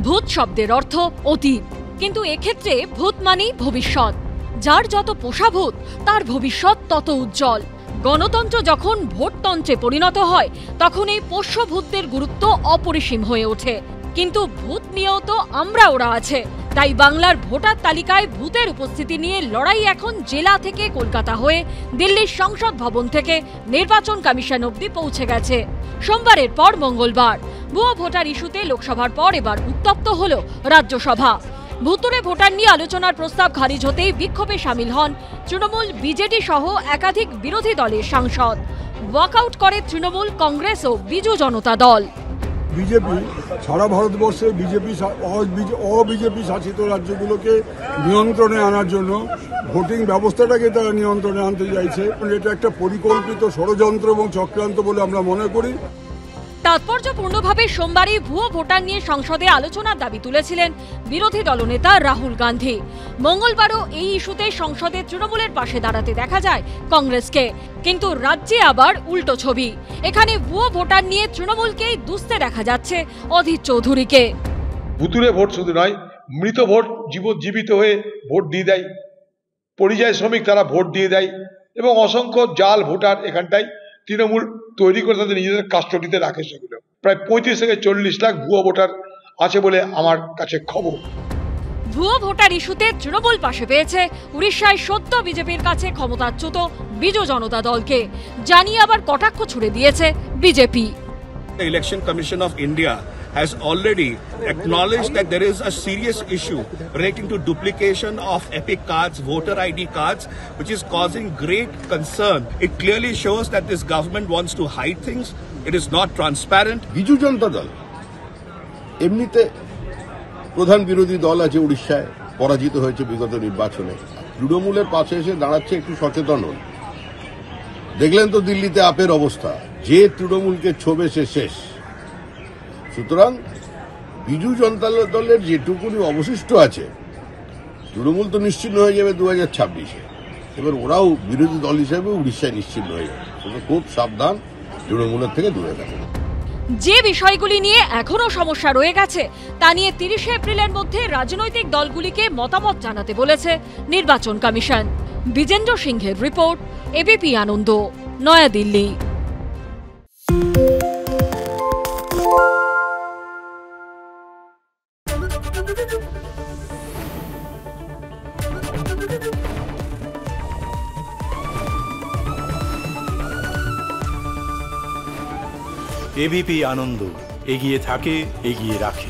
ভূত শব্দের অর্থ অতীত, কিন্তু এক্ষেত্রে ভূত মানেই ভবিষ্যৎ। যার যত পোষা ভূত তার ভবিষ্যৎ তত উজ্জ্বল। গণতন্ত্র যখন ভোটতন্ত্রে পরিণত হয় তখন এই পোষ্য ভূতদের গুরুত্ব অপরিসীম হয়ে ওঠে। কিন্তু ভূত নিয়েও তো আমরা ওরা আছে, তাই বাংলার ভোটার তালিকায় ভূতের উপস্থিতি নিয়ে লড়াই এখন জেলা থেকে কলকাতা হয়ে দিল্লির সংসদ ভবন থেকে নির্বাচন কমিশন অবধি পৌঁছে গেছে। সোমবারের পর মঙ্গলবার ভুয়ো ভোটার ইস্যুতে লোকসভার পর এবার উত্তপ্ত হল রাজ্যসভা। ভুতুড়ে ভোটার নিয়ে আলোচনার প্রস্তাব খারিজ হতেই বিক্ষোভে সামিল হন তৃণমূল, বিজেডি সহ একাধিক বিরোধী দলের সাংসদ। ওয়াকআউট করে তৃণমূল, কংগ্রেস ও বিজু জনতা দল। বিজেপি সারা ভারতবর্ষে অবিজেপি শাসিত রাজ্যগুলোকে নিয়ন্ত্রণে আনার জন্য ভোটিং ব্যবস্থাটাকে তারা নিয়ন্ত্রণে আনতে চাইছে। এটা একটা পরিকল্পিত ষড়যন্ত্র এবং চক্রান্ত বলে আমরা মনে করি। তাৎপর্যপূর্ণভাবে সোমবারই ভুয়ো ভোটার নিয়ে সংসদে আলোচনার দাবি তুলেছিলেন বিরোধী দলনেতা রাহুল গান্ধী। মঙ্গলবারও এই ইস্যুতে সংসদে তৃণমূলের পাশে দাঁড়াতে দেখা যায় কংগ্রেসকে, কিন্তু রাজ্যে আবার উল্টো ছবি। এখানে ভুয়ো ভোটার নিয়ে তৃণমূলকেই দুষতে দেখা যাচ্ছে অধীর চৌধুরীকে। ভুতুরে ভোট শুধু নয়, মৃত ভোট জীবিত হয়ে ভোট দিয়ে দেয়, পরিযায়ী শ্রমিক তারা ভোট দিয়ে দেয় এবং অসংখ্য জাল ভোটার এখানটায় তৃণমূল তৈরি করে তাদের নিজেদের কাস্টডিতে রাখে। সেগুলো প্রায় 35 থেকে 40 লাখ ভুয়ো ভোটার আছে বলে আমার কাছে খবর। ভুয়ো ভোটার ইস্যুতে তৃণমূল পাশে পেয়েছে উড়িষ্যায় সদ্য বিজেপির কাছে ক্ষমতাচ্যুত বিজু জনতা দলকে, জানিয়ে আবার কটাক্ষ ছুড়ে দিয়েছে BJP. Election commission of India has already acknowledged that there is a serious issue relating to duplication of EPIC cards, voter ID cards, which is causing great concern. It clearly shows that this government wants to hide things. It is not transparent. Biju Janata Dal এমনিতে প্রধান বিরোধী দল আছে, উড়িষ্যায় পরাজিত হয়েছে বিগত নির্বাচনে। তৃণমূলের পাশে এসে দাঁড়াচ্ছে, একটু সচেতন হন। দেখলেন তো দিল্লিতে আপের অবস্থা, যে তৃণমূলকে ছোবে সে শেষ। সুতরাং বিজু জনতা দলের যেটুকুনি অবশিষ্ট আছে, তৃণমূল তো নিশ্চিন্ন হয়ে যাবে 2026-এ। এবার ওরাও বিরোধী দল হিসেবে উড়িষ্যায় নিশ্চিন্ন হয়ে যাবে। খুব সাবধান, তৃণমূলের থেকে দূরে থাকুন। যে বিষয়গুলি নিয়ে এখনো সমস্যা রয়ে গেছে তা নিয়ে 30 এপ্রিলের মধ্যে রাজনৈতিক দলগুলিকে মতামত জানাতে বলেছে নির্বাচন কমিশন। বিজেন্দ্র সিংহের রিপোর্ট, এবিপি আনন্দ, নয়াদিল্লি। এবিপি আনন্দ, এগিয়ে থাকে, এগিয়ে রাখে।